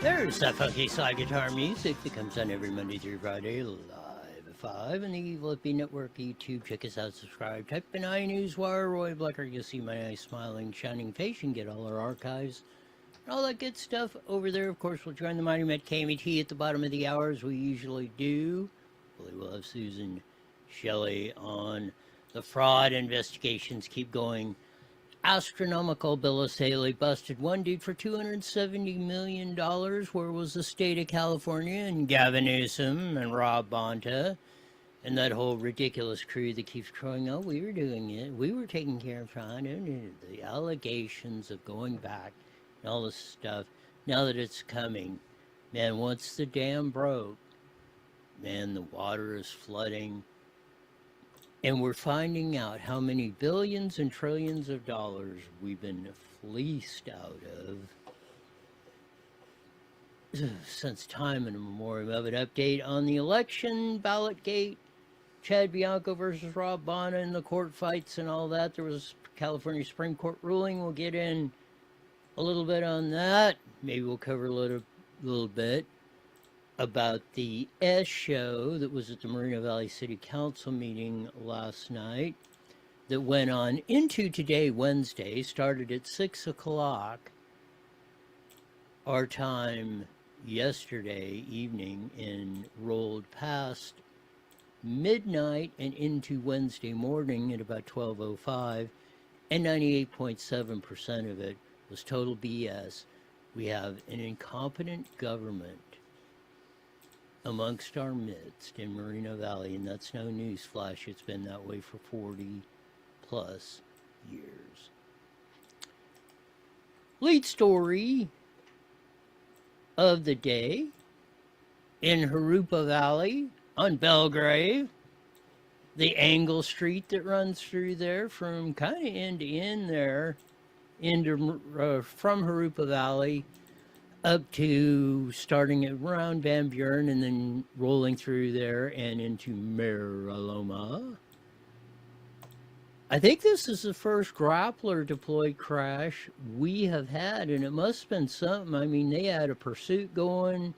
There's that funky slide guitar music that comes on every Monday through Friday, live at 5 on the Evil FB Network YouTube. Check us out, subscribe, type in iNewsWire, Roy Blecker. You'll see my nice, smiling, shining face. You can get all our archives and all that good stuff over there. Of course, we'll join the Mighty Met KMT at the bottom of the hour, as we usually do. Hopefully, we'll have Susan Shelley on. The fraud investigations keep going. Astronomical bill of sale. They busted one dude for $270 million. Where was the state of California and Gavin Newsom and Rob Bonta and that whole ridiculous crew that keeps crowing, oh, we were doing it. We were taking care of trying to. The allegations of going back and all this stuff. Now that it's coming, man, once the dam broke, man, the water is flooding. And we're finding out how many billions and trillions of dollars we've been fleeced out of since time immemorial. Of an update on the election, ballot gate, Chad Bianco versus Rob Bonta and the court fights and all that. There was a California Supreme Court ruling. We'll get in a little bit on that. Maybe we'll cover a little bit about the S show that was at the Moreno Valley City Council meeting last night that went on into today, Wednesday, started at 6 o'clock our time yesterday evening and rolled past midnight and into Wednesday morning at about 12:05, and 98.7% of it was total BS. We have an incompetent government amongst our midst in Moreno Valley, and that's no news flash. It's been that way for 40 plus years. Lead story of the day in JURUPA Valley on Belgrave, the angle street that runs through there from kind of end to end there, from JURUPA Valley up to starting at around Van Buren and then rolling through there and into Mariloma. I think this is the first grappler deployed crash we have had, and it must have been something. I mean, they had a pursuit going.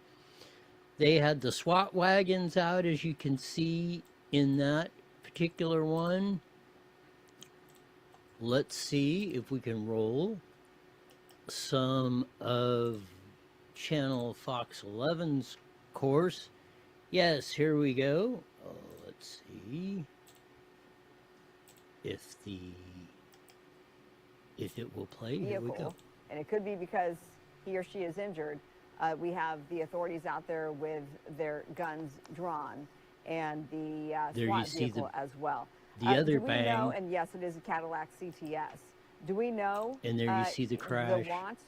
They had the SWAT wagons out, as you can see in that particular one. Let's see if we can roll some of Channel Fox 11's course. Yes, here we go. Oh, let's see if it will play. Here we go. And it could be because he or she is injured. We have the authorities out there with their guns drawn, and the SWAT vehicle as well. The other bang. Know, and yes, it is a Cadillac CTS. Do we know? And there you see the crash. The want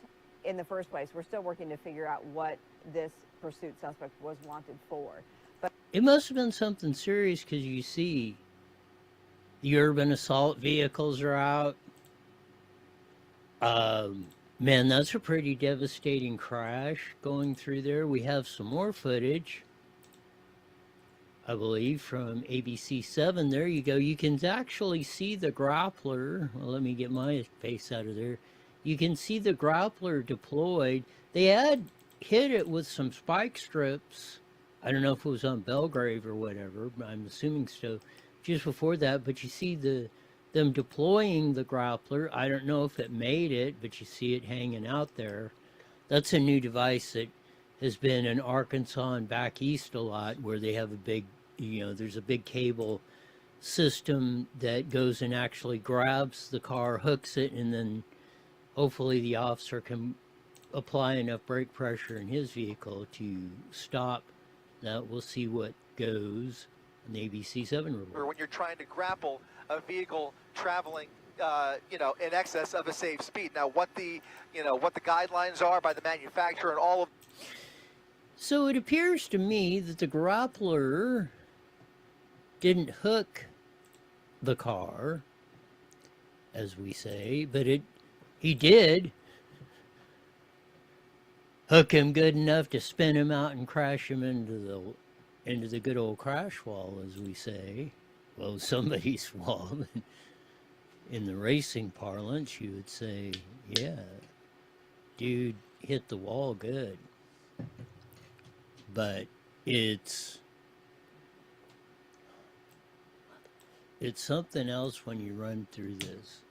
in the first place. We're still working to figure out what this pursuit suspect was wanted for. But it must have been something serious, because you see the urban assault vehicles are out. Man, that's a pretty devastating crash going through there. We have some more footage, I believe, from ABC 7. There you go. You can actually see the grappler. Well, let me get my face out of there. You can see the grappler deployed. They had hit it with some spike strips. I don't know if it was on Belgrave or whatever, but I'm assuming so, just before that. But you see them deploying the grappler. I don't know if it made it, but you see it hanging out there. That's a new device that has been in Arkansas and back east a lot, where they have a big, there's a big cable system that goes and actually grabs the car, hooks it, and then hopefully the officer can apply enough brake pressure in his vehicle to stop that. We'll see what goes in the ABC 7 report. Or when you're trying to grapple a vehicle traveling, in excess of a safe speed. Now, what the guidelines are by the manufacturer and all of. So it appears to me that the grappler didn't hook the car, as we say, but he did hook him good enough to spin him out and crash him into the good old crash wall, as we say. Well, somebody's wall. In the racing parlance, you would say, yeah, dude hit the wall good. But it's something else when you run through this.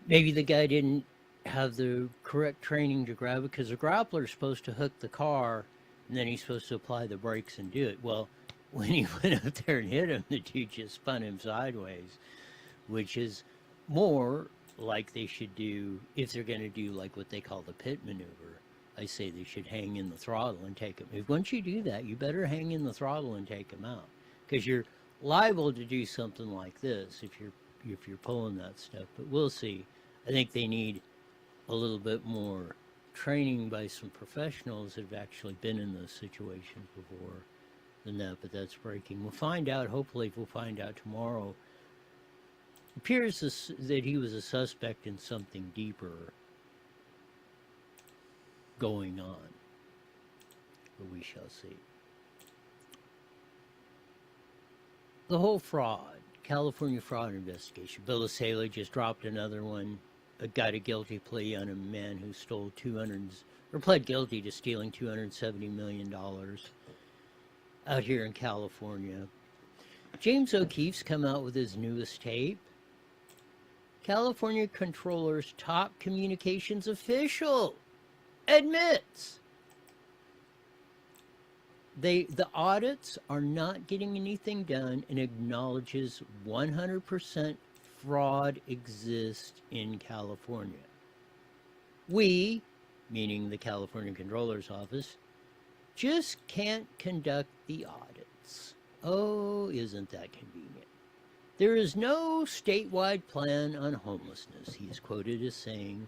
Maybe the guy didn't have the correct training to grab it, because the grappler is supposed to hook the car and then he's supposed to apply the brakes and do it. Well, when he went up there and hit him, the dude just spun him sideways, which is more like they should do if they're going to do like what they call the pit maneuver. I say they should hang in the throttle and take him. If once you do that, you better hang in the throttle and take him out, because you're liable to do something like this if you're pulling that stuff. But we'll see. I think they need a little bit more training by some professionals that have actually been in those situations before than that. But that's breaking. We'll find out. Hopefully, we'll find out tomorrow. It appears that he was a suspect in something deeper going on. But we shall see. The whole fraud, California fraud investigation. Bill Saleh just dropped another one. Got a guilty plea on a man who stole pled guilty to stealing $270 million out here in California. James O'Keefe's come out with his newest tape. California Controller's top communications official admits the audits are not getting anything done, and acknowledges 100% fraud exists in California. We, meaning the California Controller's Office, just can't conduct the audits. Oh, isn't that convenient? There is no statewide plan on homelessness, he is quoted as saying.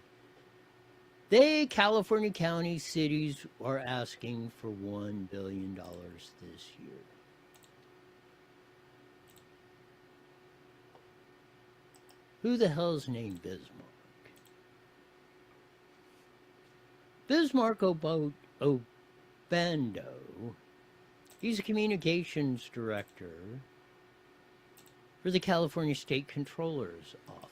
They, California counties, cities, are asking for $1 billion this year. Who the hell's named Bismarck? Bismarck Obando, he's a communications director for the California State Controller's Office.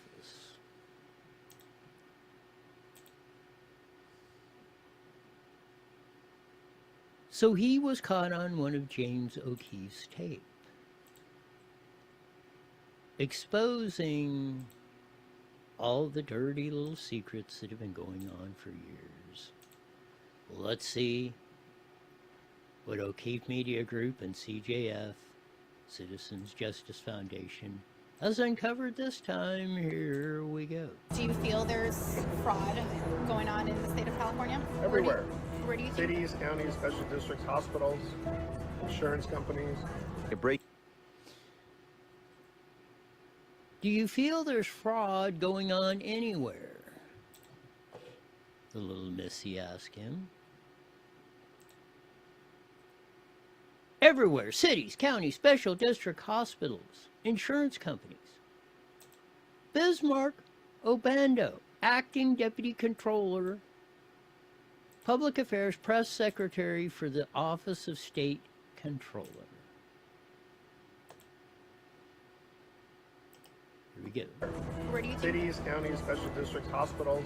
So he was caught on one of James O'Keefe's tape, exposing all the dirty little secrets that have been going on for years. Well, let's see what O'Keefe Media Group and CJF, Citizens Justice Foundation, has uncovered this time. Here we go. Do you feel there's fraud going on in the state of California? Everywhere. Where do you think? Cities, counties, special districts, hospitals, insurance companies. Do you feel there's fraud going on anywhere? The little missy asked him. Everywhere. Cities, counties, special district hospitals, insurance companies. Bismarck Obando, acting deputy controller, public affairs press secretary for the Office of State Controller. Here we go. Where do you think? Cities, counties, special districts, hospitals,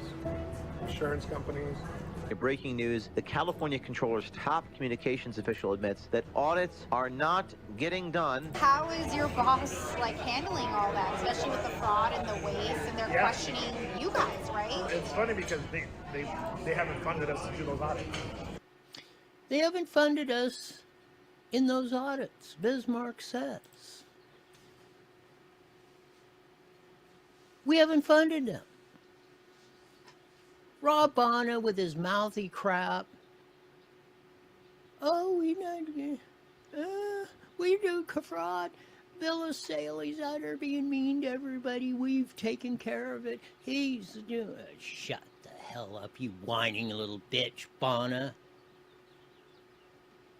insurance companies. Breaking news, the California Controller's top communications official admits that audits are not getting done. How is your boss handling all that, especially with the fraud and the waste, and they're questioning you guys, right? It's funny because they haven't funded us to do those audits. They haven't funded us in those audits, Bismarck says. We haven't funded them. Rob Bonner with his mouthy crap. Oh, we do fraud. Bill Saley's out there being mean to everybody. We've taken care of it. He's doing. Shut the hell up, you whining little bitch, Bonner.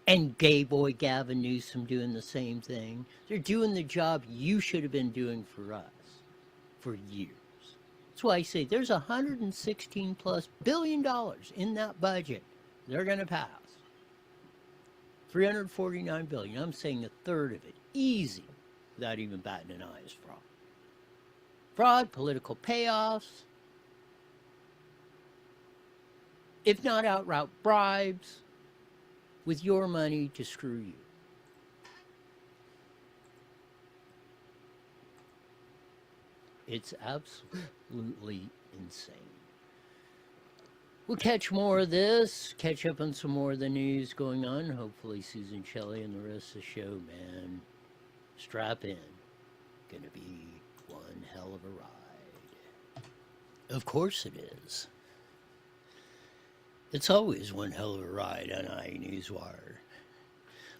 And gay boy Gavin Newsom doing the same thing. They're doing the job you should have been doing for us for years. That's why I say there's $116+ billion in that budget. They're going to pass. $349 billion. I'm saying a third of it, easy, without even batting an eye, is fraud. Fraud, political payoffs. if not outright bribes, with your money to screw you. It's absolutely insane. We'll catch more of this, catch up on some more of the news going on. Hopefully Susan Shelley and the rest of the show, man, strap in. Gonna be one hell of a ride. Of course it is. It's always one hell of a ride on iNewsWire.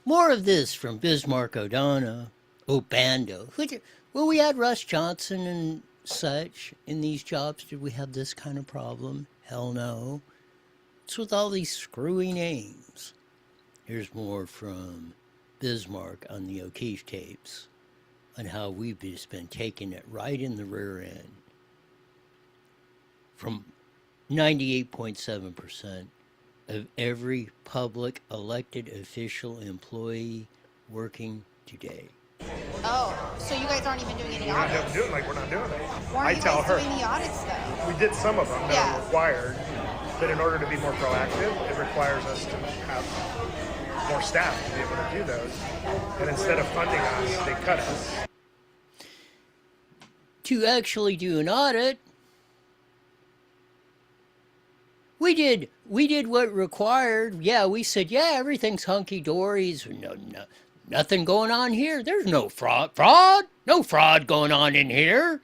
More of this from Bismarck Obando. Well, we had Russ Johnson and such in these jobs. Did we have this kind of problem? Hell no. It's with all these screwy names. Here's more from Bismarck on the O'Keefe tapes on how we've just been taking it right in the rear end from 98.7% of every public elected official employee working today. Oh, so you guys aren't even doing any audits? We're not doing it. Why aren't I you tell guys her. doing the audits though? We did some of them that Yeah. are required, but in order to be more proactive, it requires us to have more staff to be able to do those. And instead of funding us, they cut us. To actually do an audit, we did what required. Yeah, we said, yeah, everything's hunky-dory. Nothing going on here. There's no fraud. No fraud going on in here.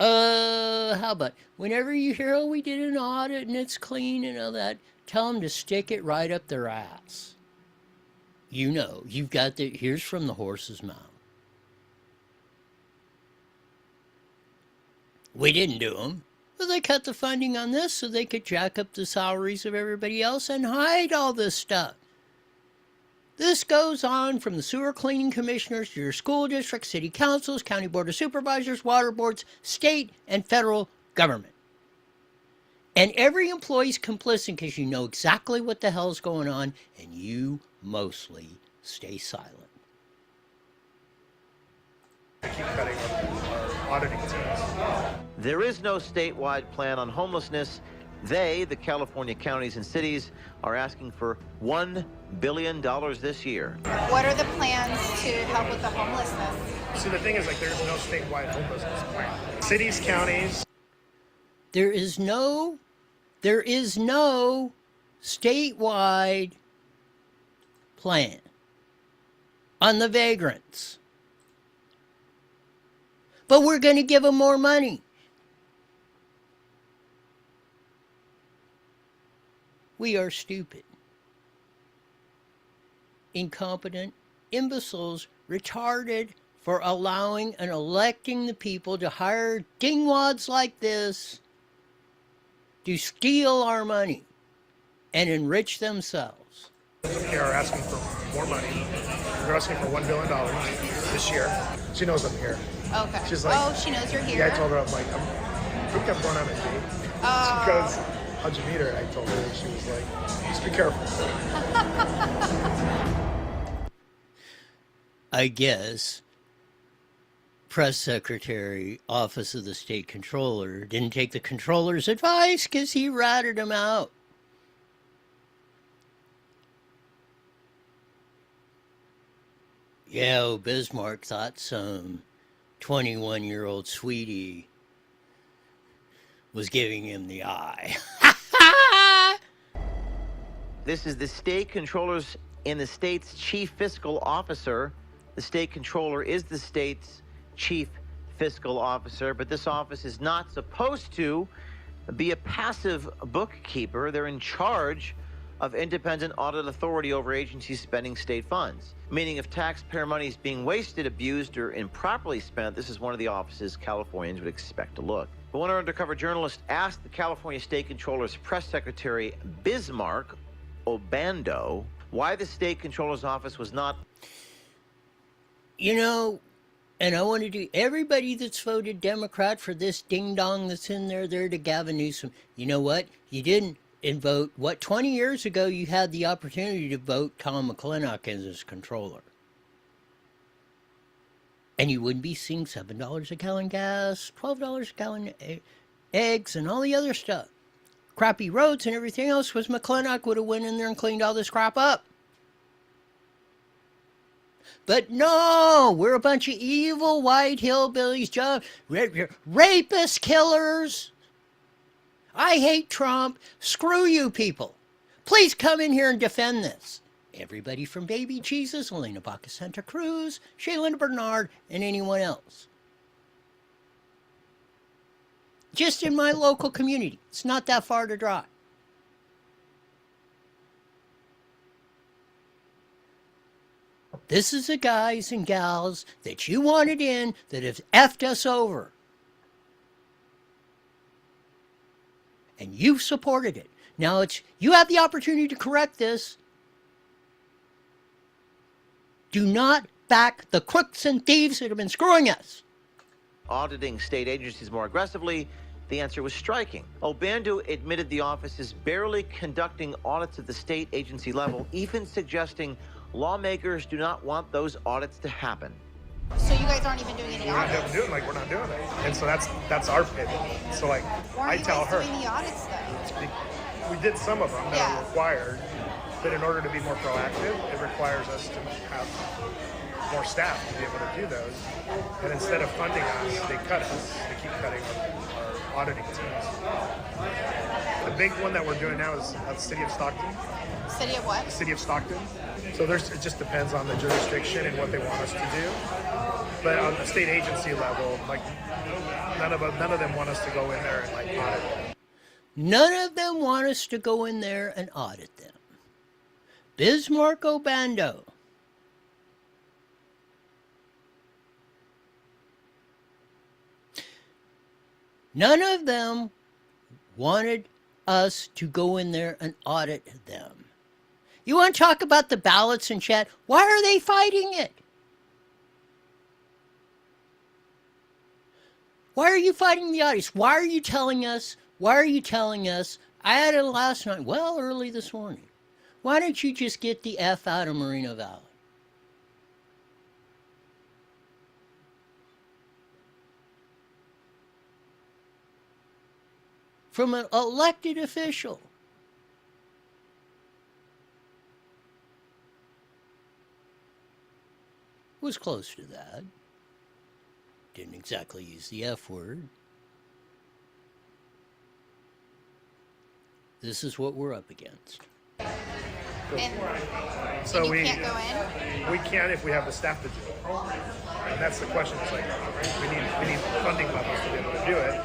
How about whenever you hear, oh, we did an audit and it's clean and all that, tell them to stick it right up their ass. You know, you've got here's from the horse's mouth. We didn't do them. Well, they cut the funding on this so they could jack up the salaries of everybody else and hide all this stuff. This goes on from the sewer cleaning commissioners to your school districts, city councils, county board of supervisors, water boards, state and federal government. And every employee's complicit because you know exactly what the hell's going on and you mostly stay silent. To keep cutting our auditing teams. There is no statewide plan on homelessness. They, the California counties and cities, are asking for $1 billion this year. What are the plans to help with the homelessness? See, the thing is, there's no statewide homelessness plan. Cities, counties. There is no statewide plan on the vagrants. But we're going to give them more money. We are stupid, incompetent, imbeciles, retarded for allowing and electing the people to hire dingwads like this to steal our money and enrich themselves. They are asking for more money. They're asking for $1 billion this year. She knows I'm here. Okay. She's like, oh, she knows you're here. Yeah, I told her, I think I'm going on a date. Because how'd you meet her? I told her, and she was like, just be careful. I guess press secretary, office of the state controller, didn't take the controller's advice because he ratted him out. Yeah, Bismarck thought some 21-year-old sweetie was giving him the eye. This is the state controllers in the state's chief fiscal officer. The state controller is the state's chief fiscal officer, but this office is not supposed to be a passive bookkeeper. They're in charge of independent audit authority over agencies spending state funds. Meaning if taxpayer money is being wasted, abused, or improperly spent, this is one of the offices Californians would expect to look. But one undercover journalist asked the California State Controller's press secretary, Bismarck Obando, why the state controller's office was not... You know, and I want to do everybody that's voted Democrat for this ding-dong that's in there to Gavin Newsom. You know what? You didn't vote. 20 years ago you had the opportunity to vote Tom McClintock as his controller. And you wouldn't be seeing $7 a gallon gas, $12 a gallon eggs, and all the other stuff. crappy roads and everything else, was McClintock would have went in there and cleaned all this crap up. But no, we're a bunch of evil white hillbillies, rapist killers. I hate Trump. Screw you people. Please come in here and defend this. Everybody from Baby Jesus, Elena Baca Santa Cruz, Shaylin Bernard, and anyone else. Just in my local community. It's not that far to drive. This is the guys and gals that you wanted in that have effed us over. And you've supported it. Now you have the opportunity to correct this. Do not back the crooks and thieves that have been screwing us. Auditing state agencies more aggressively, the answer was striking. Obando admitted the office is barely conducting audits at the state agency level, even suggesting lawmakers do not want those audits to happen. So you guys aren't even doing any audits? We're not doing it. And so that's our pivot. So like, Why are you guys her. doing the audits though? We did some of them that are required, but in order to be more proactive, it requires us to have more staff to be able to do those. And instead of funding us, they cut us. They keep cutting our auditing teams. The big one that we're doing now is the city of Stockton. City of what? City of Stockton. So it just depends on the jurisdiction and what they want us to do. But on the state agency level, like none of them want us to go in there and like audit them. None of them want us to go in there and audit them. Bismarck Obando. None of them wanted us to go in there and audit them. You want to talk about the ballots and chat? Why are they fighting it? Why are you fighting the audits? Why are you telling us? Why are you telling us? I had it last night. Well, early this morning. Why don't you just get the F out of Moreno Valley? From an elected official. Was close to that. Didn't exactly use the F word. This is what we're up against. And So you we can't go in? We can if we have the staff to do it. And that's the question. It's like we need funding levels to be able to do it.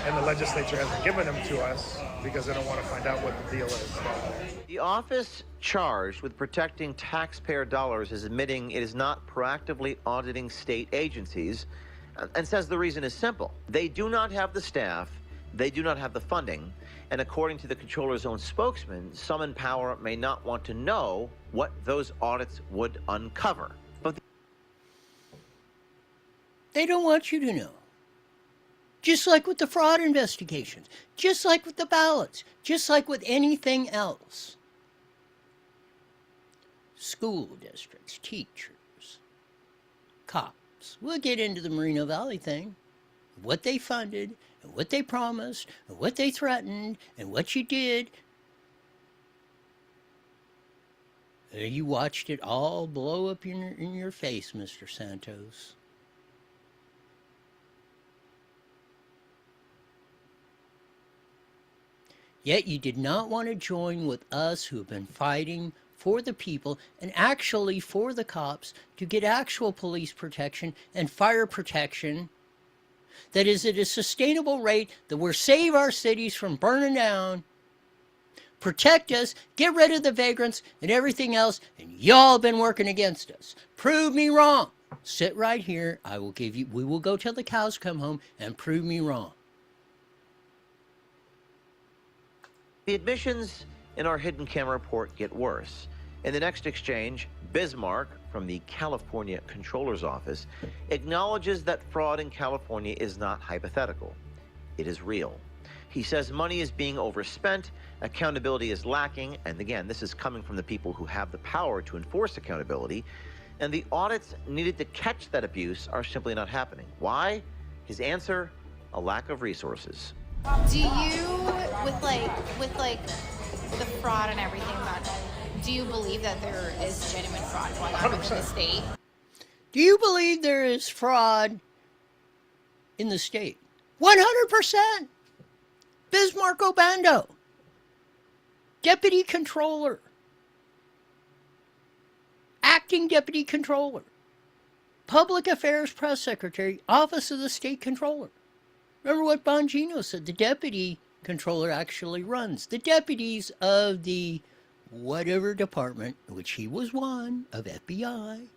And the legislature hasn't given them to us because they don't want to find out what the deal is. The office charged with protecting taxpayer dollars is admitting it is not proactively auditing state agencies and says the reason is simple. They do not have the staff, they do not have the funding, and according to the controller's own spokesman, some in power may not want to know what those audits would uncover. But they don't want you to know. Just like with the fraud investigations, just like with the ballots, just like with anything else. School districts, teachers, cops. We'll get into the Moreno Valley thing. What they funded, and what they promised, and what they threatened, and what you did. You watched it all blow up in your face, Mr. Santos. Yet you did not want to join with us who have been fighting for the people and actually for the cops to get actual police protection and fire protection that is at a sustainable rate that will save our cities from burning down, protect us, get rid of the vagrants and everything else, and y'all have been working against us. Prove me wrong. Sit right here. We will go till the cows come home and prove me wrong. the admissions in our hidden camera report get worse. In the next exchange, Bismarck, from the California Controller's Office, acknowledges that fraud in California is not hypothetical. It is real. He says money is being overspent, accountability is lacking, and again, this is coming from the people who have the power to enforce accountability, and the audits needed to catch that abuse are simply not happening. Why? His answer, a lack of resources. Do you, with the fraud and everything, do you believe that there is genuine fraud going on within the 100%. state? Do you believe there is fraud in the state? 100%. Bismarck Obando, Deputy Controller, Acting Deputy Controller, Public Affairs Press Secretary, Office of the State Controller. Remember what Bongino said? The Deputy Controller actually runs. The deputies of the whatever department, which he was one, of FBI,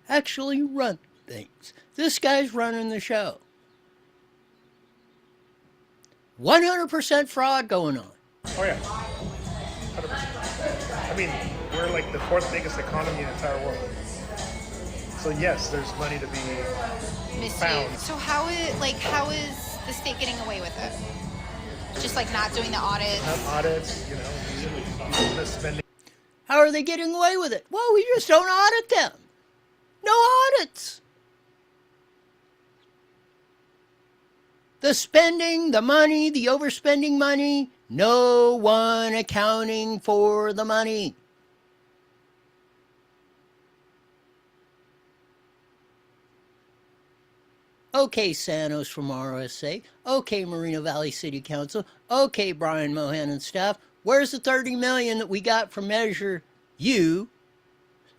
actually run things. This guy's running the show. 100% fraud going on. Oh yeah, 100%. I mean, we're like the 4th biggest economy in the entire world. So yes, there's money to be found. Misused. So how is the state getting away with it? Just like not doing the audits? Have audits, you know, spending. How are they getting away with it? Well, we just don't audit them. No audits. The spending, the money, the overspending money, no one accounting for the money. Okay, Sanos from RSA. Okay, Moreno Valley City Council. Okay, Brian Mohan and staff. Where's the $30 million that we got from Measure U?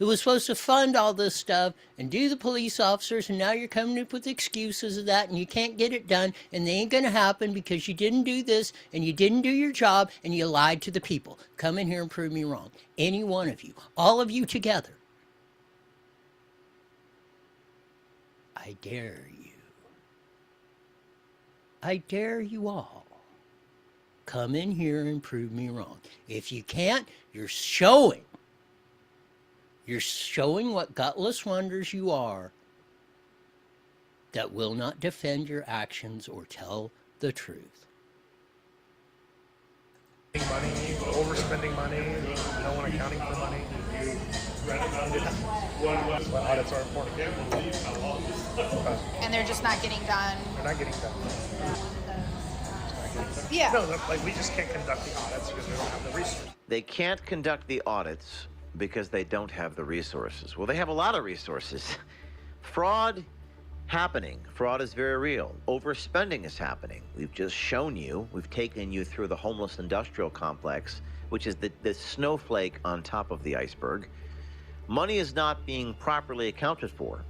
It was supposed to fund all this stuff and do the police officers, and now you're coming up with excuses of that, and you can't get it done, and they ain't going to happen because you didn't do this, and you didn't do your job, and you lied to the people. Come in here and prove me wrong. Any one of you, all of you together. I dare you. I dare you all. Come in here and prove me wrong. If you can't, you're showing what gutless wonders you are that will not defend your actions or tell the truth. Money, overspending money, no one accounting for money. That's why audits are important. And they're just not getting done. They're not getting done. Yeah. No, like we just can't conduct the audits because we don't have the resources. They can't conduct the audits because they don't have the resources. Well, they have a lot of resources. Fraud happening. Fraud is very real. Overspending is happening. We've just shown you, we've taken you through the homeless industrial complex, which is the snowflake on top of the iceberg. Money is not being properly accounted for.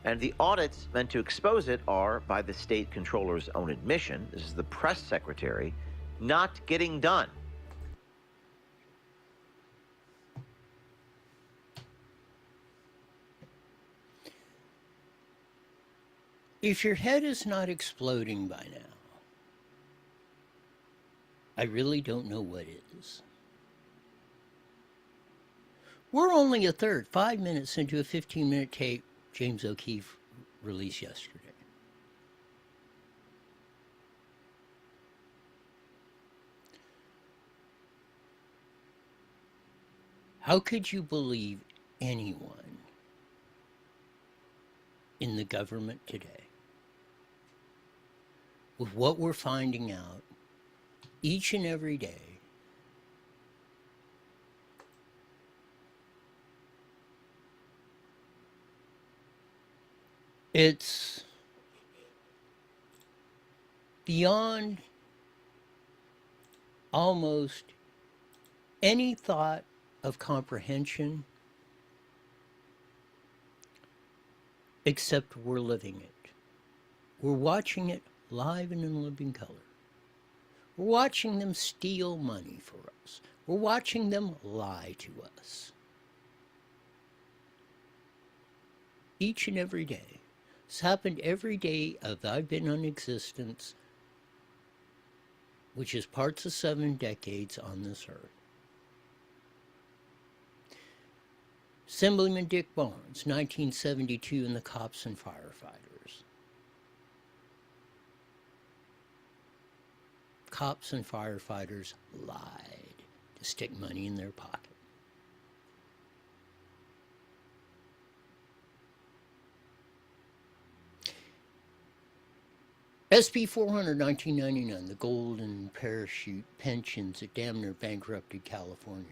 And the audits meant to expose it are, by the state controller's own admission, this is the press secretary, not getting done. If your head is not exploding by now, I really don't know what is. We're only a third, 5 minutes into a 15-minute tape James O'Keefe released yesterday. How could you believe anyone in the government today? With what we're finding out each and every day, it's beyond almost any thought of comprehension, except we're living it. We're watching it live and in living color. We're watching them steal money for us. We're watching them lie to us. Each and every day. It's happened every day of I've been in existence, which is parts of 7 decades on this earth. Assemblyman Dick Barnes, 1972, and the Cops and Firefighters. Cops and firefighters lied to stick money in their pocket. SB 400, 1999, the golden parachute pensions that damn near bankrupted California.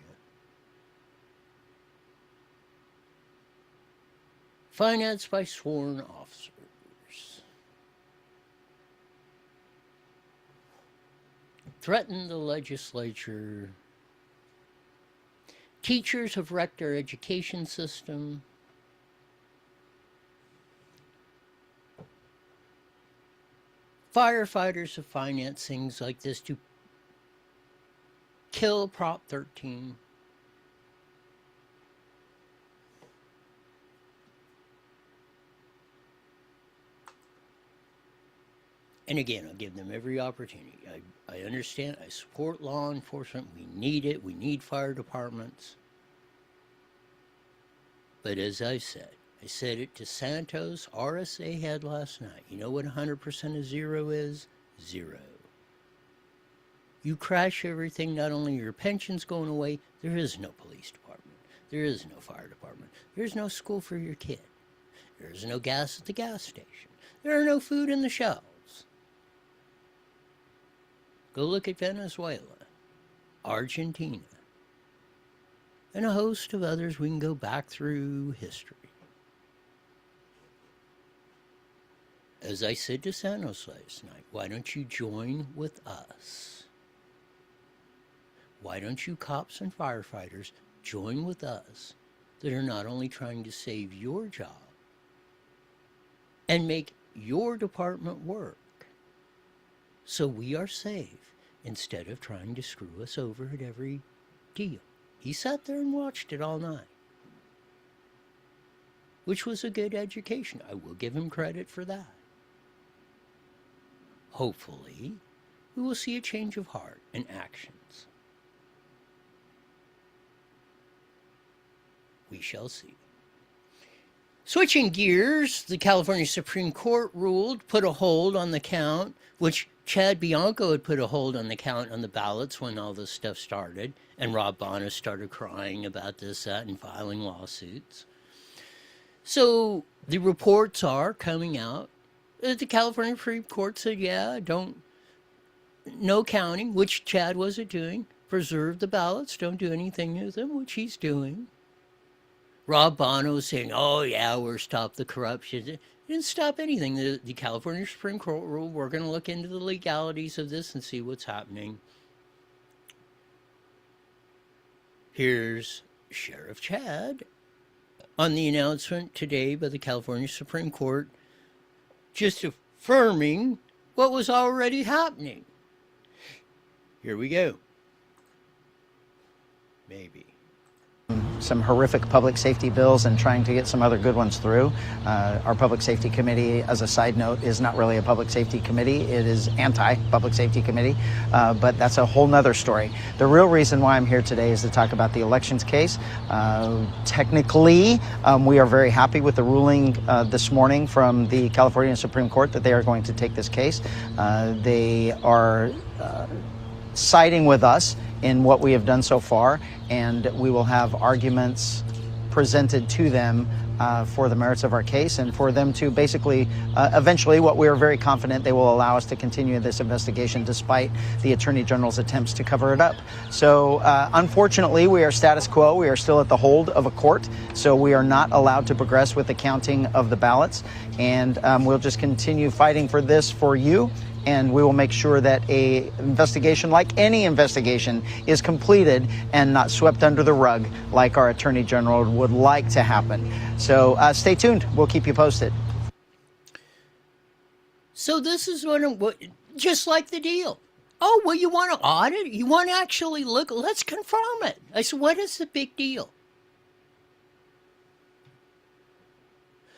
Financed by sworn officers. Threatened the legislature. Teachers have wrecked our education system. Firefighters have financed things like this to kill Prop 13. And again, I'll give them every opportunity. I understand. I support law enforcement. We need it. We need fire departments. But as I said it to Santos, RSA head last night. You know what 100% of zero is? Zero. You crash everything, not only your pension's going away, there is no police department. There is no fire department. There's no school for your kid. There's no gas at the gas station. There are no food in the shelves. Go look at Venezuela, Argentina, and a host of others. We can go back through history. As I said to Santos last night, why don't you join with us? Why don't you cops and firefighters join with us that are not only trying to save your job and make your department work so we are safe instead of trying to screw us over at every deal. He sat there and watched it all night, which was a good education. I will give him credit for that. Hopefully, we will see a change of heart and actions. We shall see. Switching gears, the California Supreme Court ruled, put a hold on the count, which Chad Bianco had put a hold on the count on the ballots when all this stuff started, and Rob Bonus started crying about this, that, and filing lawsuits. So the reports are coming out. The California Supreme Court said, yeah, no counting, which Chad wasn't doing. Preserve the ballots, don't do anything with them, which he's doing. Rob Bono saying, oh, yeah, we're stop the corruption. It didn't stop anything. The California Supreme Court ruled, we're going to look into the legalities of this and see what's happening. Here's Sheriff Chad on the announcement today by the California Supreme Court, just affirming what was already happening. Here we go. Maybe. Some horrific public safety bills and trying to get some other good ones through. Our public safety committee, as a side note, is not really a public safety committee. It is anti-public safety committee, but that's a whole nother story. The real reason why I'm here today is to talk about the elections case. Technically, we are very happy with the ruling this morning from the California Supreme Court that they are going to take this case. They are siding with us in what we have done so far, and we will have arguments presented to them for the merits of our case and for them to basically, eventually, what we are very confident they will allow us to continue this investigation despite the Attorney General's attempts to cover it up. So unfortunately, we are status quo. We are still at the hold of a court, so we are not allowed to progress with the counting of the ballots, and we'll just continue fighting for this for you. And we will make sure that a investigation, like any investigation, is completed and not swept under the rug like our Attorney General would like to happen. So stay tuned. We'll keep you posted. So this is what just like the deal. Oh, well, you want to audit? You want to actually look? Let's confirm it. I said, what is the big deal?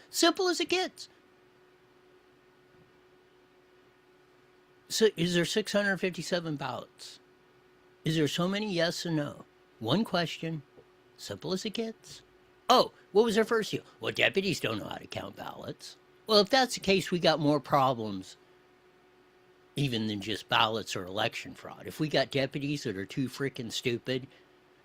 Simple as it gets. So is there 657 ballots? Is there so many yes and no? One question, simple as it gets. Oh, what was their first deal? Well, deputies don't know how to count ballots. Well, if that's the case, we got more problems even than just ballots or election fraud. If we got deputies that are too freaking stupid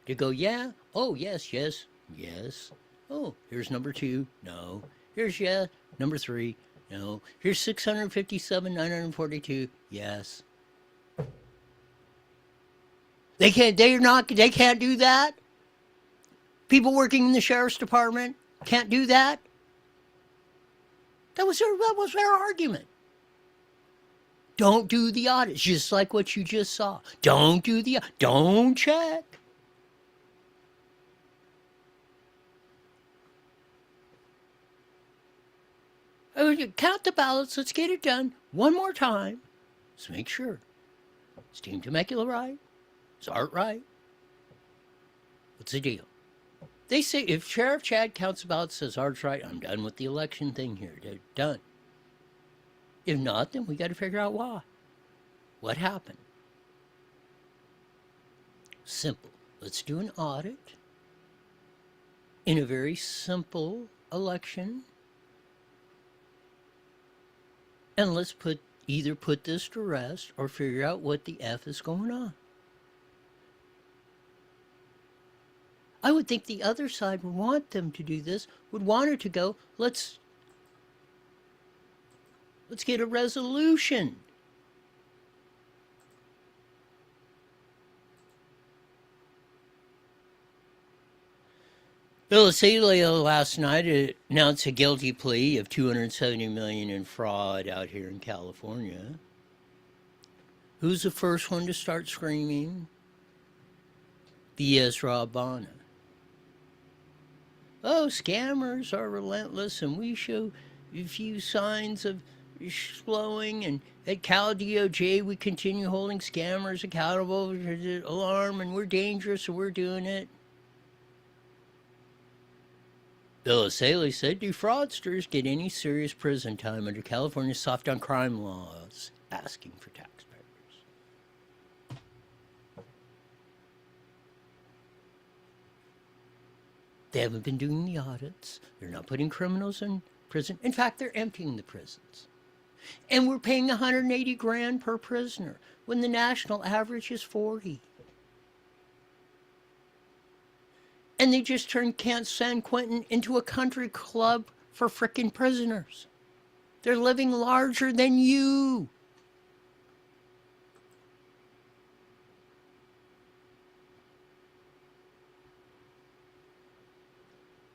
to go, yeah, oh, yes, yes, yes. Oh, here's number 2, no. Here's yeah, number 3, No. Here's 657, 942. Yes. They can't do that? People working in the sheriff's department can't do that? That was their argument. Don't do the audits, just like what you just saw. Don't check. Count the ballots. Let's get it done one more time. Let's make sure. Is Team Temecula right? Is Art right? What's the deal? They say if Sheriff Chad counts the ballots, says Art's right, I'm done with the election thing here. They're done. If not, then we got to figure out why. What happened? Simple. Let's do an audit in a very simple election. And let's either put this to rest or figure out what the F is going on. I would think the other side would want them to do this, would want it to go, let's get a resolution. Bill Asalio last night announced a guilty plea of $270 million in fraud out here in California. Who's the first one to start screaming? B.S. Rob Bonner. Oh, scammers are relentless, and we show a few signs of slowing, and at Cal DOJ we continue holding scammers accountable for the alarm, and we're dangerous, so we're doing it. Bill Asalio said, do fraudsters get any serious prison time under California's soft on crime laws? Asking for taxpayers. They haven't been doing the audits. They're not putting criminals in prison. In fact, they're emptying the prisons. And we're paying $180,000 per prisoner when the national average is $40,000. And they just turned Camp San Quentin into a country club for frickin' prisoners. They're living larger than you.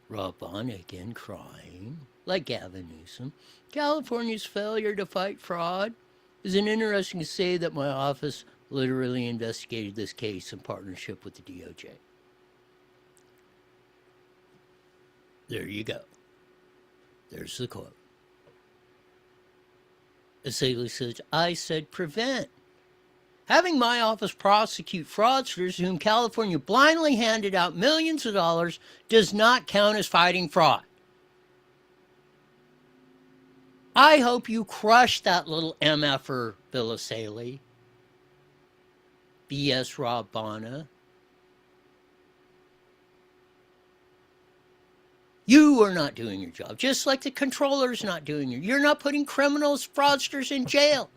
Rob Bonner again crying, like Gavin Newsom. California's failure to fight fraud. Isn't it interesting to say that my office literally investigated this case in partnership with the DOJ? There you go. There's the quote. Asalio says, I said prevent. Having my office prosecute fraudsters whom California blindly handed out millions of dollars does not count as fighting fraud. I hope you crush that little MFer, Bill Asalio. B.S. Rob Bonner. You are not doing your job, just like the controller's not doing it. You're not putting criminals, fraudsters in jail.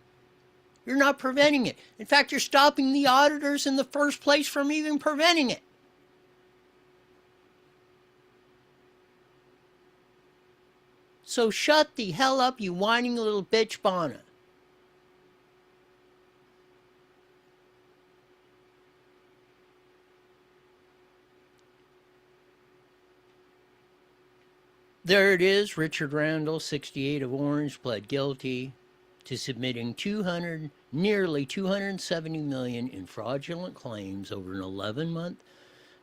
You're not preventing it. In fact, you're stopping the auditors in the first place from even preventing it. So shut the hell up, you whining little bitch, Bonner. There it is. Richard Randall, 68 of Orange, pled guilty to submitting nearly $270 million in fraudulent claims over an 11-month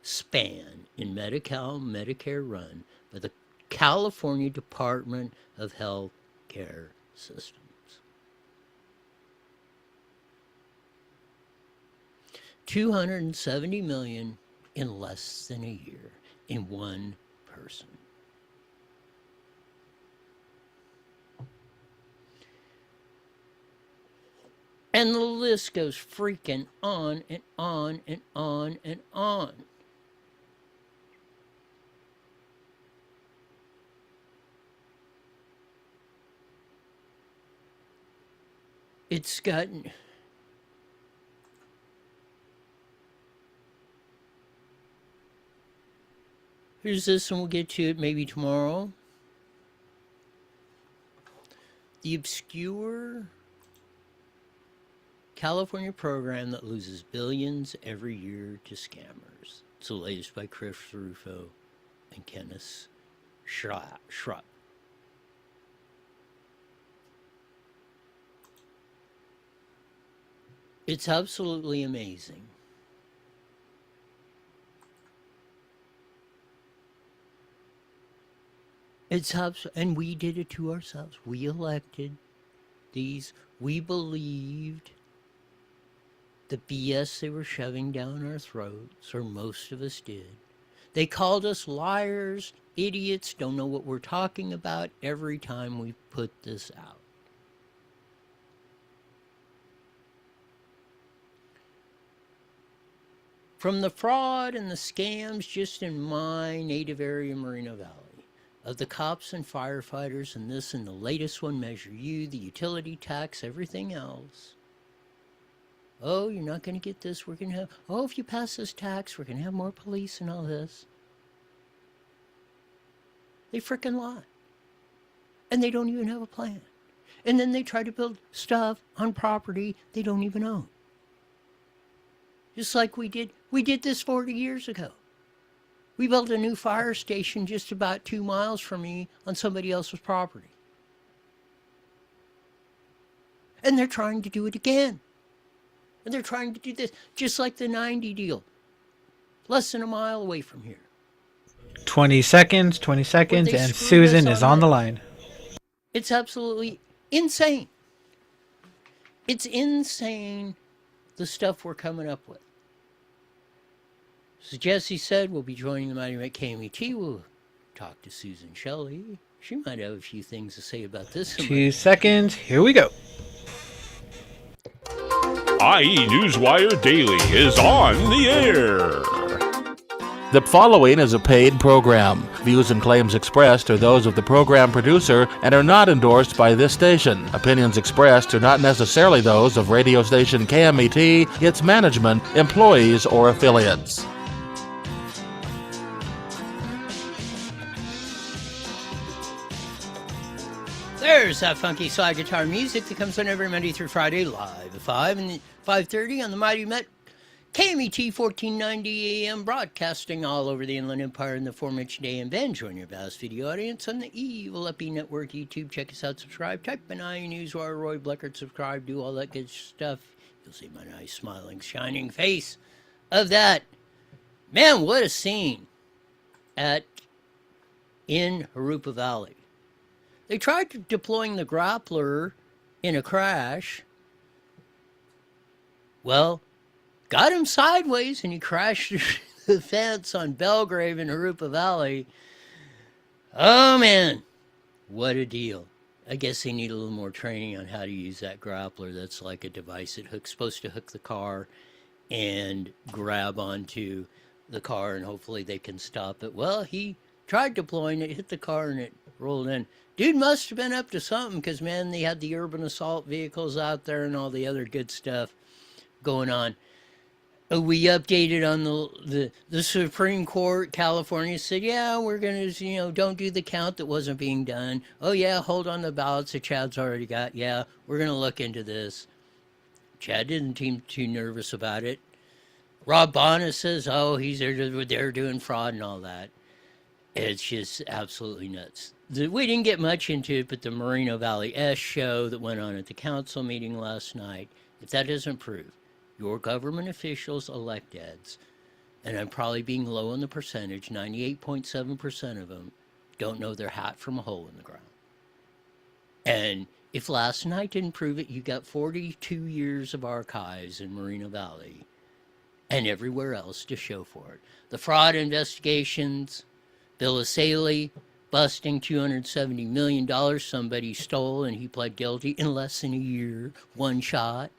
span in Medi-Cal Medicare run by the California Department of Health Care Systems. $270 million in less than a year in one person. And the list goes freaking on and on and on and on. It's gotten... Here's this, and we'll get to it maybe tomorrow. The obscure California program that loses billions every year to scammers. It's the latest by Chris Rufo and Kenneth Schrupp. It's absolutely amazing. And we did it to ourselves. We elected these. We believed the BS they were shoving down our throats, or most of us did. They called us liars, idiots, don't know what we're talking about every time we put this out. From the fraud and the scams just in my native area, Moreno Valley, of the cops and firefighters and this and the latest one, Measure U, the utility tax, everything else. Oh, you're not going to get this. We're going to have, oh, if you pass this tax, we're going to have more police and all this. They frickin' lie. And they don't even have a plan. And then they try to build stuff on property they don't even own. Just like we did this 40 years ago. We built a new fire station just about 2 miles from me on somebody else's property. And they're trying to do it again. And they're trying to do this, just like the 90 deal. Less than a mile away from here. 20 seconds, and Susan is on the line. It's absolutely insane. It's insane, the stuff we're coming up with. So Jesse said we'll be joining the Mighty Met KMET. We'll talk to Susan Shelley. She might have a few things to say about this. 2 seconds, here we go. IE Newswire Daily is on the air. The following is a paid program. Views and claims expressed are those of the program producer and are not endorsed by this station. Opinions expressed are not necessarily those of radio station KMET, its management, employees, or affiliates. There's that funky slide guitar music that comes on every Monday through Friday live at 5 and 5:30 on the Mighty Met KMET 1490 AM, broadcasting all over the Inland Empire in the 4-inch AM band. Join your vast video audience on the Evil Uppy Network YouTube. Check us out, subscribe, type in IE Newswire, Roy Bleckert, subscribe, do all that good stuff. You'll see my nice, smiling, shining face of that. Man, what a scene in JURUPA Valley. They tried deploying the GRAPPLER in a crash. Well, got him sideways and he crashed through the fence on Belgrave in JURUPA Valley. Oh man, what a deal. I guess they need a little more training on how to use that GRAPPLER. That's like a device that supposed to hook the car and grab onto the car and hopefully they can stop it. Well, he tried deploying it, hit the car and it rolled in. Dude must have been up to something because, man, they had the urban assault vehicles out there and all the other good stuff going on. We updated on the Supreme Court. California said, yeah, we're going to, don't do the count that wasn't being done. Oh, yeah, hold on the ballots that Chad's already got. Yeah, we're going to look into this. Chad didn't seem too nervous about it. Rob Bonner says, oh, they're doing fraud and all that. It's just absolutely nuts. We didn't get much into it, but the Moreno Valley S show that went on at the council meeting last night, if that doesn't prove your government officials, electeds, and I'm probably being low on the percentage, 98.7% of them don't know their hat from a hole in the ground. And if last night didn't prove it, you got 42 years of archives in Moreno Valley and everywhere else to show for it. The fraud investigations, Bill Asaley busting $270 million somebody stole and he pled guilty in less than a year, one shot.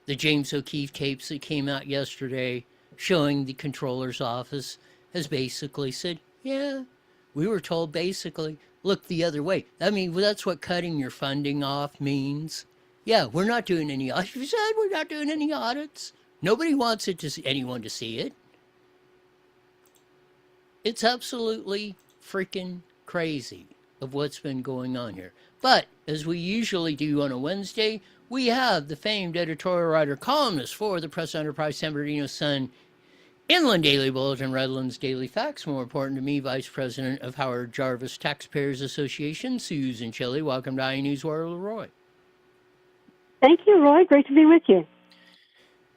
The James O'Keefe tapes that came out yesterday showing the controller's office has basically said, yeah, we were told basically, look the other way. I mean, that's what cutting your funding off means. Yeah, we're not doing any audits. You said we're not doing any audits. Nobody wants anyone to see it. It's absolutely freaking crazy. of what's been going on here. But, as we usually do on a Wednesday, we have the famed editorial writer columnist for the Press Enterprise San Bernardino Sun, Inland Daily Bulletin, Redlands Daily Facts. More important to me, Vice President of Howard Jarvis Taxpayers Association, Susan Chile. Welcome to iNewsWire, Leroy. Thank you, Roy. Great to be with you.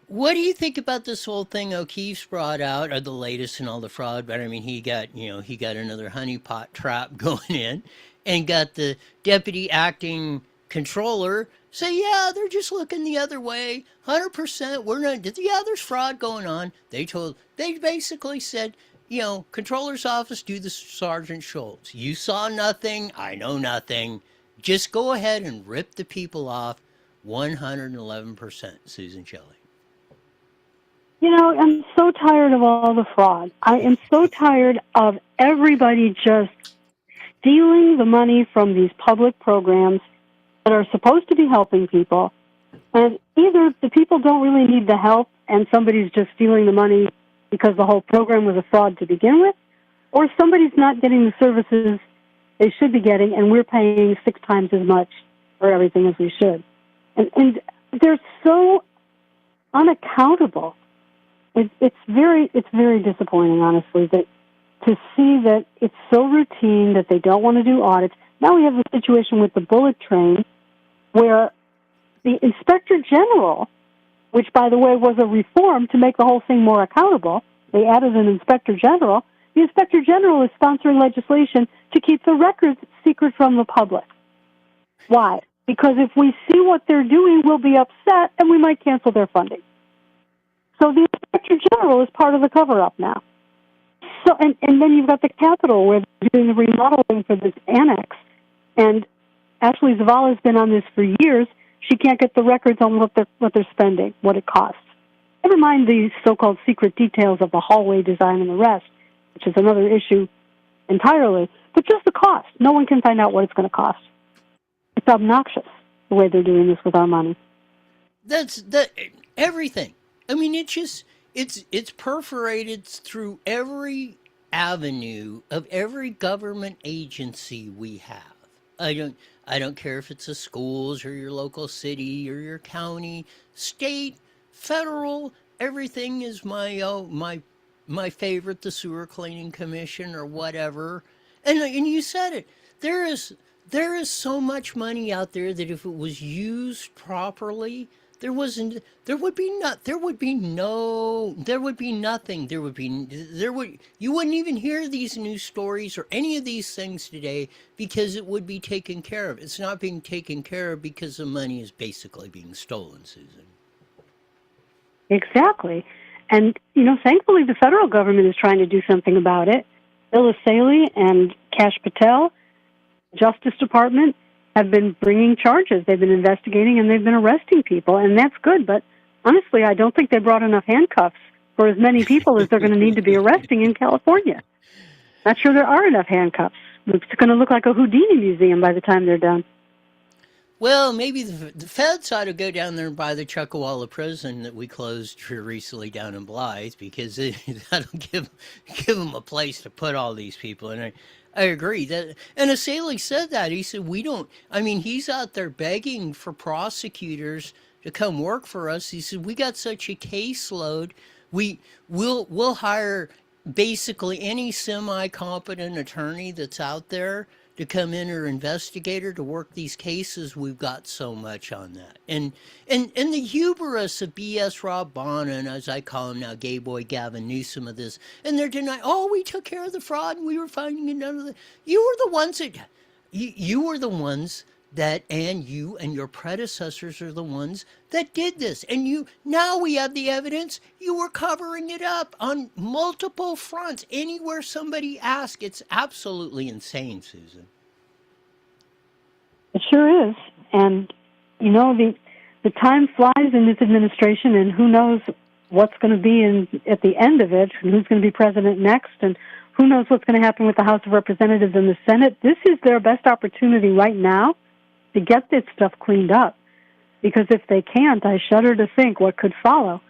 What do you think about this whole thing O'Keefe's brought out, or the latest in all the fraud? But I mean, he got another honeypot trap going in, and got the deputy acting controller say, yeah, they're just looking the other way. 100%, we're not. Yeah, there's fraud going on. They basically said, controller's office, do the Sergeant Schultz. You saw nothing. I know nothing. Just go ahead and rip the people off. 111%, Susan Shelley. I'm so tired of all the fraud. I am so tired of everybody just stealing the money from these public programs that are supposed to be helping people. And either the people don't really need the help and somebody's just stealing the money because the whole program was a fraud to begin with, or somebody's not getting the services they should be getting and we're paying 6 times as much for everything as we should. And they're so unaccountable. It's very disappointing, honestly, that to see that it's so routine that they don't want to do audits. Now we have a situation with the bullet train where the Inspector General, which, by the way, was a reform to make the whole thing more accountable, they added an Inspector General. The Inspector General is sponsoring legislation to keep the records secret from the public. Why? Because if we see what they're doing, we'll be upset and we might cancel their funding. So the Inspector General is part of the cover-up now. So, and then you've got the Capitol where they're doing the remodeling for this annex. And Ashley Zavala's been on this for years. She can't get the records on what they're spending, what it costs. Never mind the so-called secret details of the hallway design and the rest, which is another issue entirely, but just the cost. No one can find out what it's going to cost. It's obnoxious the way they're doing this with our money. That's everything. I mean, it's perforated through every avenue of every government agency we have. I don't care if it's the schools or your local city or your county, state, federal. Everything is my favorite, the Sewer Cleaning Commission or whatever. And you said it. There is so much money out there that if it was used properly, you wouldn't even hear these news stories or any of these things today because it would be taken care of. It's not being taken care of because the money is basically being stolen, Susan. Exactly. And, thankfully the federal government is trying to do something about it. Bill Saley and Kash Patel, Justice Department, have been bringing charges. They've been investigating and they've been arresting people, and that's good. But honestly, I don't think they brought enough handcuffs for as many people as they're going to need to be arresting in California. Not sure there are enough handcuffs. It's going to look like a Houdini museum by the time they're done. Well, maybe the feds ought to go down there and buy the Chuckawalla prison that we closed here recently down in Blythe, because that'll give them a place to put all these people. And I agree that, and Asaley said that. He said, he's out there begging for prosecutors to come work for us. He said, we got such a caseload. We'll hire basically any semi-competent attorney that's out there to come in, or investigator to work these cases. We've got so much on that. And the hubris of B.S. Rob Bonner, and as I call him now, gay boy Gavin Newsom, of this, and they're denying, we took care of the fraud and we were finding it none of the. You were the ones that, and you and your predecessors are the ones that did this. And now we have the evidence. You were covering it up on multiple fronts. Anywhere somebody asks, it's absolutely insane, Susan. It sure is. And, the time flies in this administration, and who knows what's going to be at the end of it, and who's going to be president next, and who knows what's going to happen with the House of Representatives and the Senate. This is their best opportunity right now to get this stuff cleaned up. Because if they can't, I shudder to think what could follow.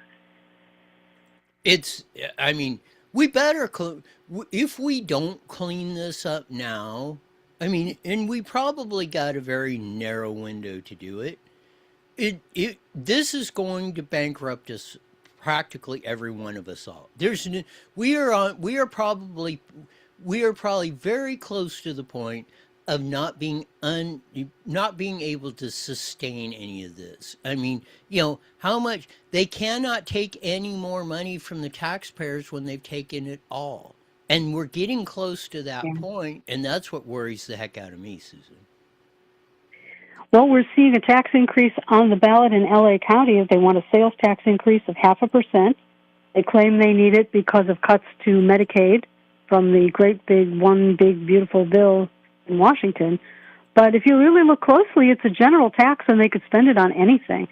We better, if we don't clean this up now, I mean, and we probably got a very narrow window to do it. This is going to bankrupt us, practically every one of us all. We are probably very close to the point of not being able to sustain any of this. I mean, how much they cannot take any more money from the taxpayers when they've taken it all. And we're getting close to that point, and that's what worries the heck out of me, Susan. Well, we're seeing a tax increase on the ballot in L.A. County as they want a sales tax increase of 0.5%. They claim they need it because of cuts to Medicaid from the great big one big beautiful bill in Washington. But if you really look closely, it's a general tax and they could spend it on anything.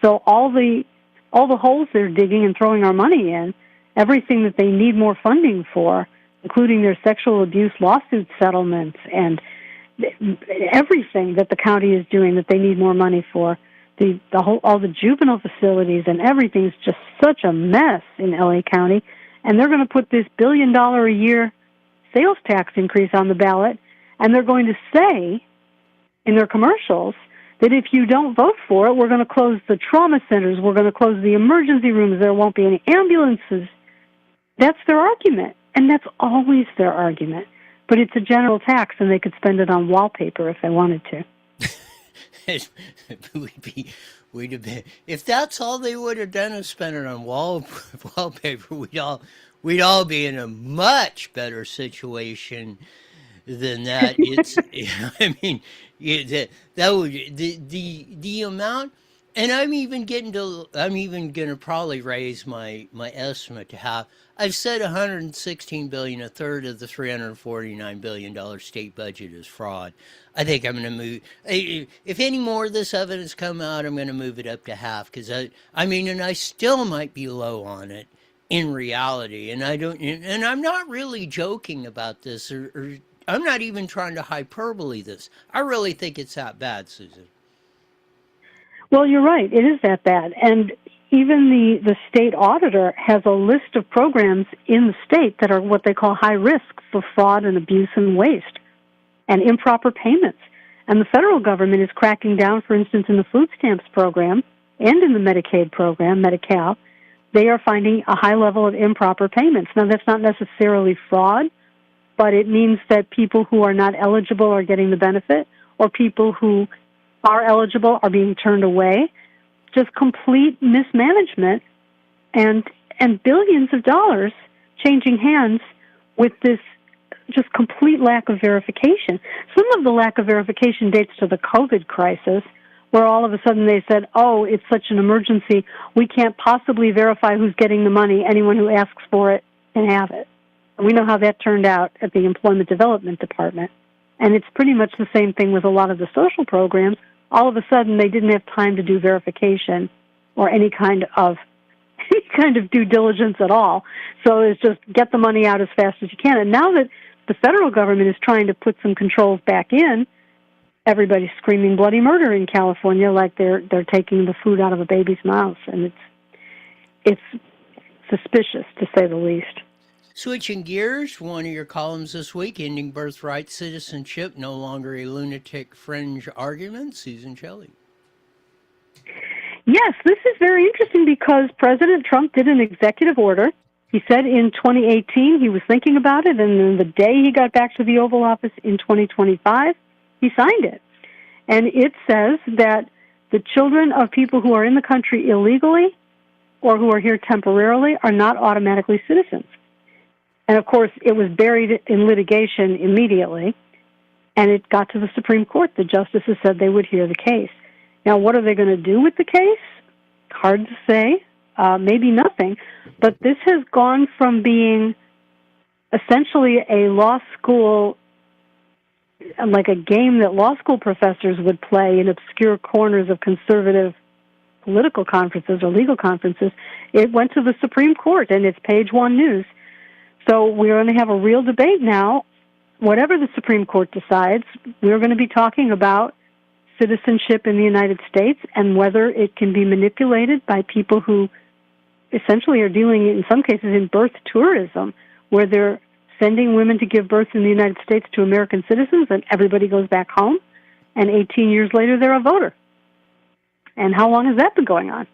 So all the holes they're digging and throwing our money in, everything that they need more funding for, including their sexual abuse lawsuit settlements and everything that the county is doing that they need more money for, all the juvenile facilities and everything's just such a mess in LA County. And they're going to put this $1 billion a year sales tax increase on the ballot, and they're going to say in their commercials that if you don't vote for it, we're going to close the trauma centers, we're going to close the emergency rooms, there won't be any ambulances. That's their argument, and that's always their argument. But it's a general tax, and they could spend it on wallpaper if they wanted to. We'd have been, if that's all they would have done is spend it on wallpaper, we'd all be in a much better situation than that. It's, I mean, that would the amount. And I'm even going to probably raise my estimate to half. I've said $116 billion, a third of the $349 billion state budget is fraud. I think I'm going to move. If any more of this evidence come out, I'm going to move it up to half because and I still might be low on it in reality. And and I'm not really joking about this, or I'm not even trying to hyperbole this. I really think it's that bad, Susan. Well, you're right. It is that bad. And even the state auditor has a list of programs in the state that are what they call high risk for fraud and abuse and waste and improper payments. And the federal government is cracking down, for instance, in the food stamps program and in the Medicaid program, Medi-Cal. They are finding a high level of improper payments. Now, that's not necessarily fraud, but it means that people who are not eligible are getting the benefit, or people who are eligible are being turned away. Just complete mismanagement and billions of dollars changing hands with this just complete lack of verification. Some of the lack of verification dates to the COVID crisis, where all of a sudden they said, oh, it's such an emergency, we can't possibly verify who's getting the money. Anyone who asks for it can have it. And we know how that turned out at the Employment Development Department. And it's pretty much the same thing with a lot of the social programs. All of a sudden, they didn't have time to do verification or any kind of due diligence at all. So it's just get the money out as fast as you can. And now that the federal government is trying to put some controls back in, everybody's screaming bloody murder in California like they're taking the food out of a baby's mouth. And it's suspicious, to say the least. Switching gears, one of your columns this week, ending birthright citizenship, no longer a lunatic fringe argument. Susan Shelley. Yes, this is very interesting because President Trump did an executive order. He said in 2018 he was thinking about it, and then the day he got back to the Oval Office in 2025, he signed it. And it says that the children of people who are in the country illegally or who are here temporarily are not automatically citizens. And, of course, it was buried in litigation immediately, and it got to the Supreme Court. The justices said they would hear the case. Now, what are they going to do with the case? Hard to say. Maybe nothing. But this has gone from being essentially a law school, like a game that law school professors would play in obscure corners of conservative political conferences or legal conferences. It went to the Supreme Court, and it's page one news. So we're going to have a real debate now. Whatever the Supreme Court decides, we're going to be talking about citizenship in the United States and whether it can be manipulated by people who essentially are dealing, in some cases, in birth tourism, where they're sending women to give birth in the United States to American citizens, and everybody goes back home, and 18 years later they're a voter. And how long has that been going on?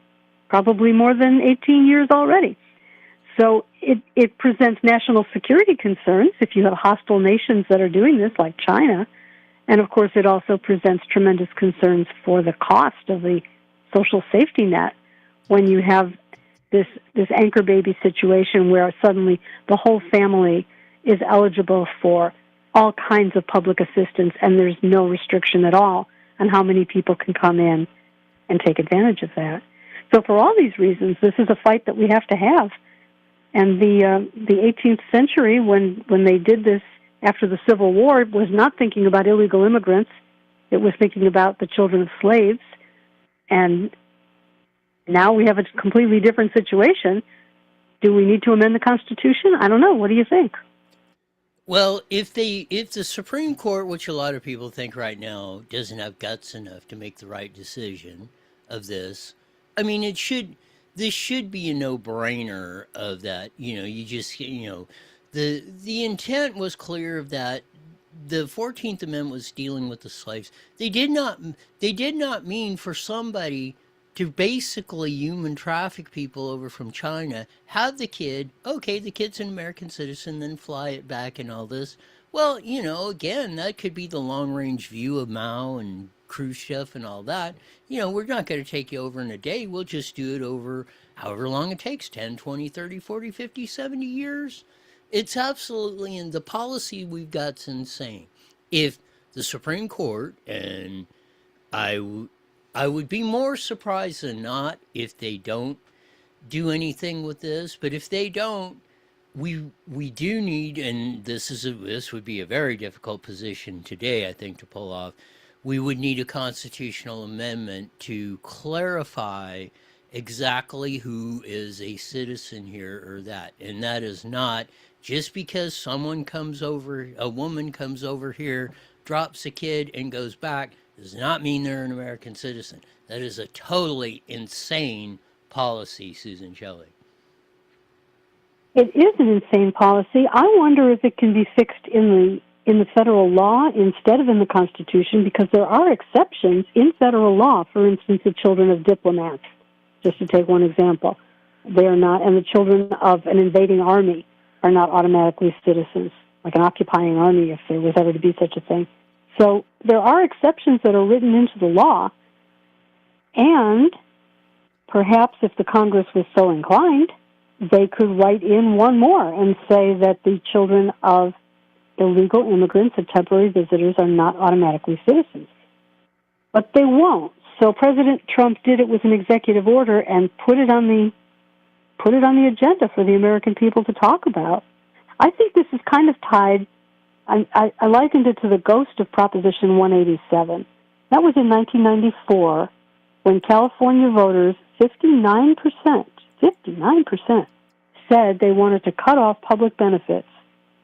Probably more than 18 years already. So it presents national security concerns if you have hostile nations that are doing this, like China. And, of course, it also presents tremendous concerns for the cost of the social safety net when you have this anchor baby situation where suddenly the whole family is eligible for all kinds of public assistance, and there's no restriction at all on how many people can come in and take advantage of that. So for all these reasons, this is a fight that we have to have. And the 18th century, when they did this after the Civil War, was not thinking about illegal immigrants. It was thinking about the children of slaves. And now we have a completely different situation. Do we need to amend the Constitution? I don't know. What do you think? Well, if the Supreme Court, which a lot of people think right now, doesn't have guts enough to make the right decision of this, I mean, this should be a no-brainer of that. You just, the intent was clear of that. The 14th Amendment was dealing with the slaves. They did not mean for somebody to basically human traffic people over from China, have the kid, okay, the kid's an American citizen, then fly it back and all this. Well, again, that could be the long-range view of Mao and Khrushchev and all that. We're not going to take you over in a day. We'll just do it over however long it takes, 10, 20, 30, 40, 50, 70 years. It's absolutely, and the policy we've got's insane. If the Supreme Court, and I would be more surprised than not if they don't do anything with this, but if they don't, we do need, and this would be a very difficult position today, I think, to pull off. We would need a constitutional amendment to clarify exactly who is a citizen here or that. And that is not just because a woman comes over here, drops a kid and goes back, does not mean they're an American citizen. That is a totally insane policy, Susan Shelley. It is an insane policy. I wonder if it can be fixed in the federal law instead of in the Constitution, because there are exceptions in federal law. For instance, the children of diplomats, just to take one example. They are not, and the children of an invading army are not automatically citizens, like an occupying army, if there was ever to be such a thing. So there are exceptions that are written into the law, and perhaps if the Congress was so inclined, they could write in one more and say that the children of illegal immigrants and temporary visitors are not automatically citizens. But they won't. So President Trump did it with an executive order and put it on the agenda for the American people to talk about. I think this is kind of tied. I likened it to the ghost of Proposition 187. That was in 1994 when California voters, 59%, said they wanted to cut off public benefits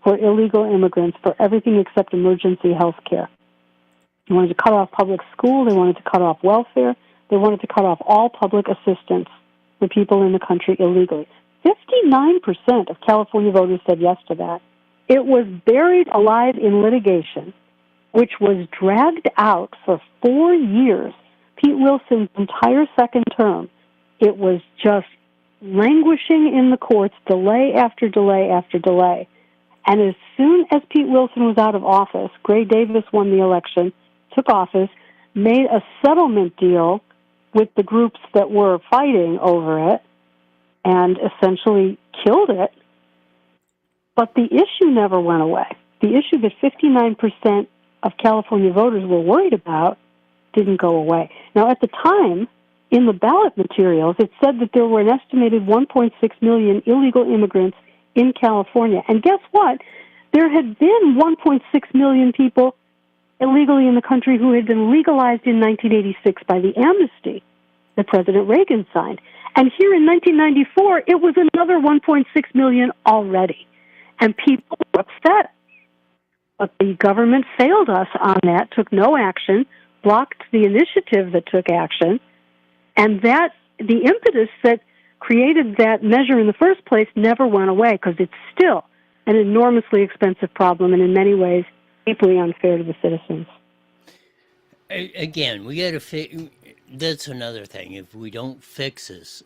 for illegal immigrants for everything except emergency health care. They wanted to cut off public school. They wanted to cut off welfare. They wanted to cut off all public assistance for people in the country illegally. 59% of California voters said yes to that. It was buried alive in litigation, which was dragged out for 4 years. Pete Wilson's entire second term, it was just languishing in the courts, delay after delay after delay. And as soon as Pete Wilson was out of office, Gray Davis won the election, took office, made a settlement deal with the groups that were fighting over it, and essentially killed it. But the issue never went away. The issue that 59% of California voters were worried about didn't go away. Now, at the time, in the ballot materials, it said that there were an estimated 1.6 million illegal immigrants in California. And guess what? There had been 1.6 million people illegally in the country who had been legalized in 1986 by the amnesty that President Reagan signed. And here in 1994, it was another 1.6 million already. And people were upset. But the government failed us on that, took no action, blocked the initiative that took action, and that the impetus that created that measure in the first place never went away, because it's still an enormously expensive problem and in many ways deeply unfair to the citizens. Again, we got to fix. That's another thing. If we don't fix this,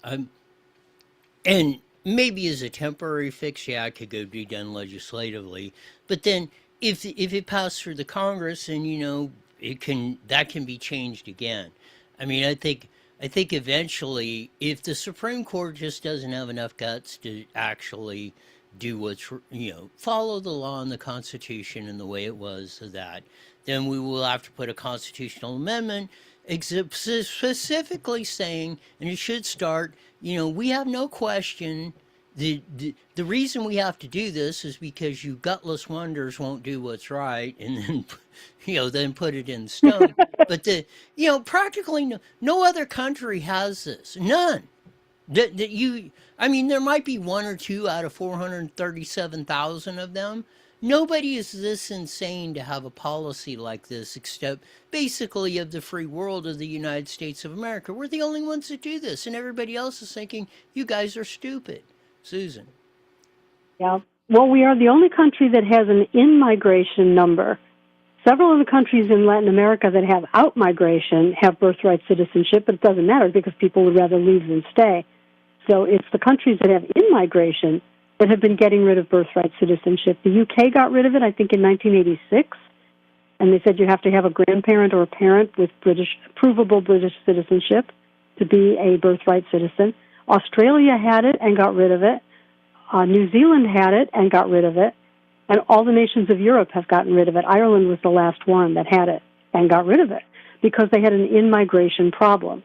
and maybe as a temporary fix, yeah, it could go be done legislatively. But then, if it passed through the Congress, and that can be changed again. I mean, I think eventually, if the Supreme Court just doesn't have enough guts to actually do what's follow the law and the Constitution and the way it was, so that then we will have to put a constitutional amendment specifically saying, and it should start, we have no question. The reason we have to do this is because you gutless wonders won't do what's right, and then then put it in stone. But practically no other country has this. None. There might be one or two out of 437,000 of them. Nobody is this insane to have a policy like this, except basically of the free world of the United States of America. We're the only ones that do this, and everybody else is thinking, you guys are stupid. Susan. Yeah. Well, we are the only country that has an in-migration number. Several of the countries in Latin America that have out-migration have birthright citizenship, but it doesn't matter because people would rather leave than stay. So it's the countries that have in-migration that have been getting rid of birthright citizenship. The UK got rid of it, I think, in 1986, and they said you have to have a grandparent or a parent with provable British citizenship to be a birthright citizen. Australia had it and got rid of it. New Zealand had it and got rid of it. And all the nations of Europe have gotten rid of it. Ireland was the last one that had it and got rid of it because they had an in-migration problem.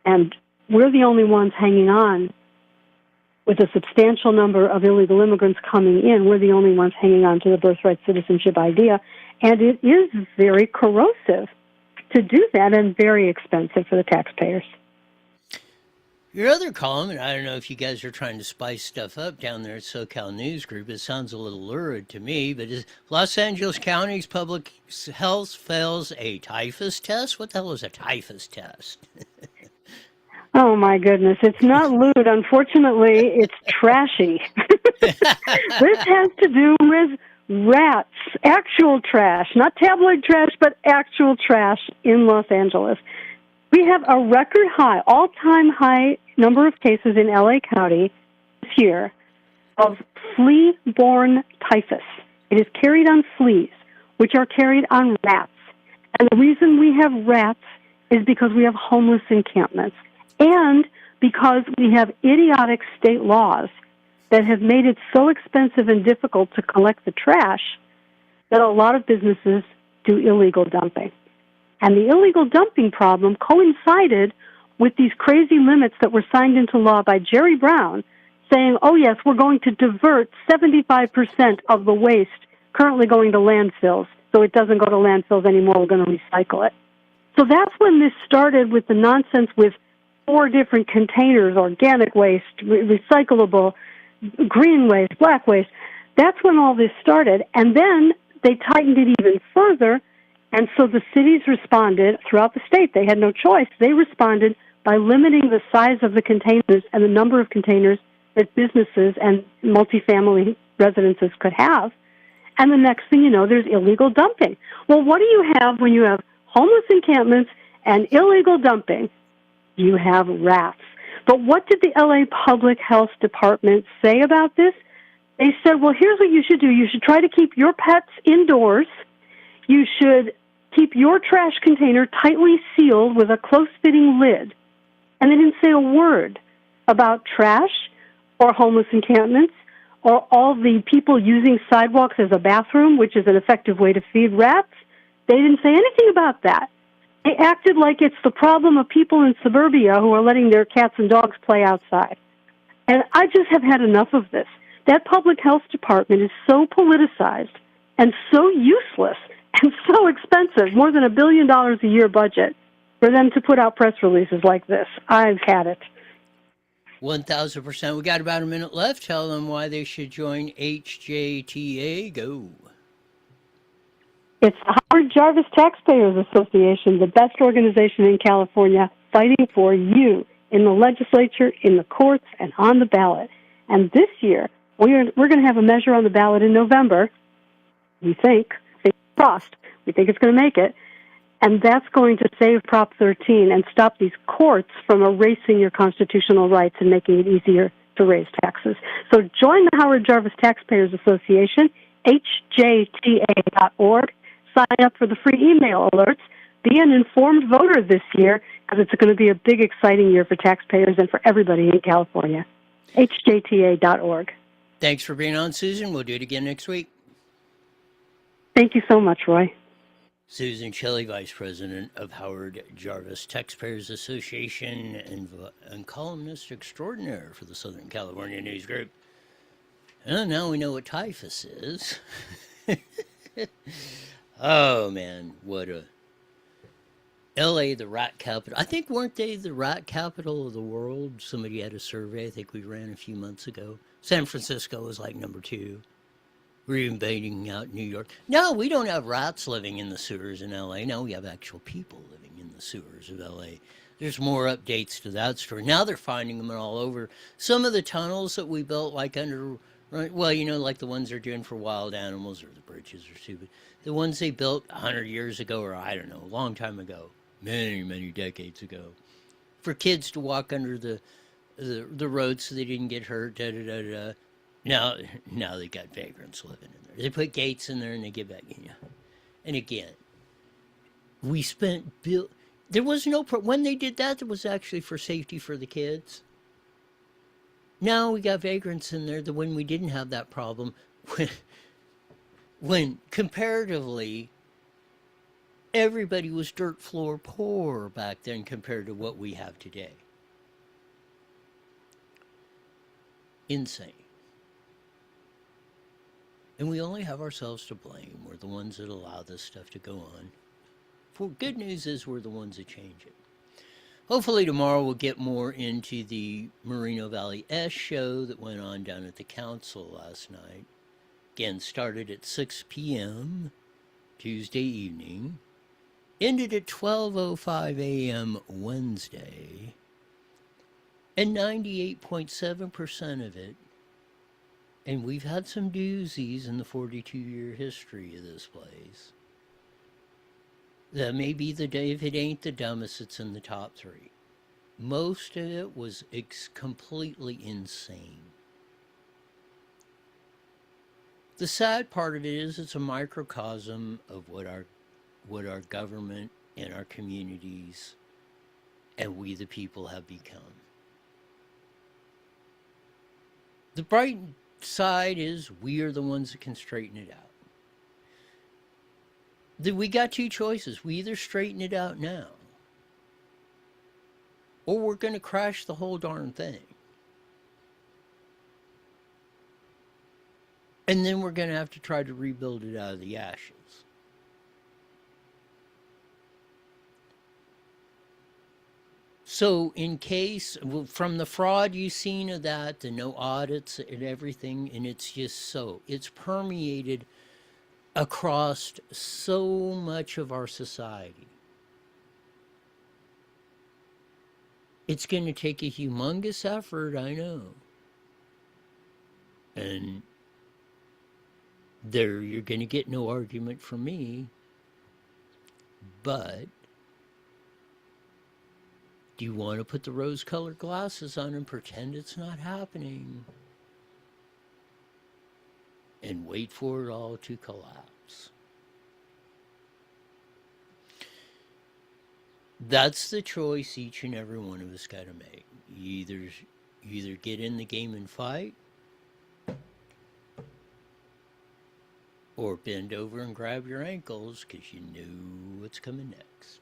And we're the only ones hanging on with a substantial number of illegal immigrants coming in. We're the only ones hanging on to the birthright citizenship idea. And it is very corrosive to do that and very expensive for the taxpayers. Your other column, and I don't know if you guys are trying to spice stuff up down there at SoCal News Group. It sounds a little lurid to me, but is Los Angeles County's public health fails a typhus test? What the hell is a typhus test? Oh, my goodness. It's not lewd. Unfortunately, it's trashy. This has to do with rats, actual trash, not tabloid trash, but actual trash in Los Angeles. We have a record high, all-time high number of cases in L.A. County this year of flea-borne typhus. It is carried on fleas, which are carried on rats. And the reason we have rats is because we have homeless encampments and because we have idiotic state laws that have made it so expensive and difficult to collect the trash that a lot of businesses do illegal dumping. And the illegal dumping problem coincided with these crazy limits that were signed into law by Jerry Brown saying, oh, yes, we're going to divert 75% of the waste currently going to landfills, so it doesn't go to landfills anymore. We're going to recycle it. So that's when this started with the nonsense with 4 different containers, organic waste, recyclable, green waste, black waste. That's when all this started. And then they tightened it even further. And so the cities responded throughout the state. They had no choice. They responded by limiting the size of the containers and the number of containers that businesses and multifamily residences could have. And the next thing you know, there's illegal dumping. Well, what do you have when you have homeless encampments and illegal dumping? You have rats. But what did the LA Public Health Department say about this? They said, well, here's what you should do. You should try to keep your pets indoors. You should keep your trash container tightly sealed with a close-fitting lid. And they didn't say a word about trash or homeless encampments or all the people using sidewalks as a bathroom, which is an effective way to feed rats. They didn't say anything about that. They acted like it's the problem of people in suburbia who are letting their cats and dogs play outside. And I just have had enough of this. That public health department is so politicized and so useless and so expensive, more than $1 billion a year budget, for them to put out press releases like this. I've had it. 1,000%. We got about a minute left. Tell them why they should join HJTA. Go. It's the Howard Jarvis Taxpayers Association, the best organization in California, fighting for you in the legislature, in the courts, and on the ballot. And this year, We're going to have a measure on the ballot in November, we think, crossed. We think it's going to make it. And that's going to save Prop 13 and stop these courts from erasing your constitutional rights and making it easier to raise taxes. So join the Howard Jarvis Taxpayers Association, hjta.org. Sign up for the free email alerts. Be an informed voter this year, because it's going to be a big, exciting year for taxpayers and for everybody in California. hjta.org. Thanks for being on, Susan. We'll do it again next week. Thank you so much, Roy. Susan Shelley, Vice President of Howard Jarvis Taxpayers Association and columnist extraordinaire for the Southern California News Group. And now we know what typhus is. Oh, man, what a... L.A., the rat capital. I think, weren't they the rat capital of the world? Somebody had a survey I think we ran a few months ago. San Francisco was like number 2. We're even beating out New York. No, we don't have rats living in the sewers in L.A. Now we have actual people living in the sewers of L.A. There's more updates to that story. Now they're finding them all over. Some of the tunnels that we built, like under, well, you know, like the ones they're doing for wild animals, or the bridges are stupid. The ones they built 100 years ago, or I don't know, a long time ago, many, many decades ago, for kids to walk under the road so they didn't get hurt, da-da-da-da. Now they got vagrants living in there. They put gates in there and they get back in. And again, we spent there was no when they did that, it was actually for safety for the kids. Now we got vagrants in there. When we didn't have that problem, when comparatively everybody was dirt floor poor back then compared to what we have today. Insane. And we only have ourselves to blame. We're the ones that allow this stuff to go on. For good news is we're the ones that change it. Hopefully tomorrow we'll get more into the Moreno Valley S show that went on down at the council last night. Again, started at 6 p.m. Tuesday evening. Ended at 12:05 a.m. Wednesday. And 98.7% of it, and we've had some doozies in the 42-year history of this place. That may be the day, if it ain't the dumbest, it's in the top 3. Most of it was completely insane. The sad part of it is it's a microcosm of what our government and our communities and we the people have become. The bright side is we are the ones that can straighten it out. We got 2 choices. We either straighten it out now, or we're going to crash the whole darn thing. And then we're going to have to try to rebuild it out of the ashes. So in case, from the fraud you've seen of that, the no audits and everything, and it's just it's permeated across so much of our society. It's going to take a humongous effort, I know. And you're going to get no argument from me, but do you want to put the rose-colored glasses on and pretend it's not happening? And wait for it all to collapse. That's the choice each and every one of us got to make. You either get in the game and fight, or bend over and grab your ankles because you know what's coming next.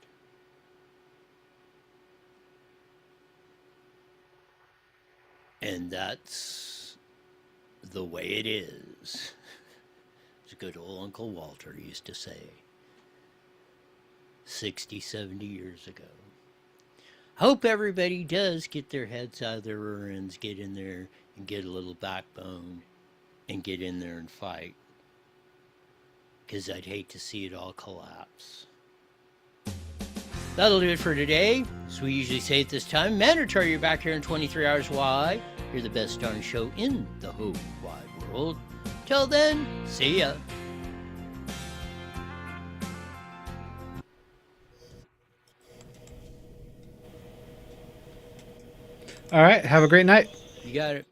And that's the way it is. As good old Uncle Walter used to say 60, 70 years ago. Hope everybody does get their heads out of their rear ends, get in there and get a little backbone and get in there and fight. Because I'd hate to see it all collapse. That'll do it for today. As we usually say at this time, mandatory, you're back here in 23 hours. Why? You're the best darn show in the whole wide world. Till then, see ya. All right. Have a great night. You got it.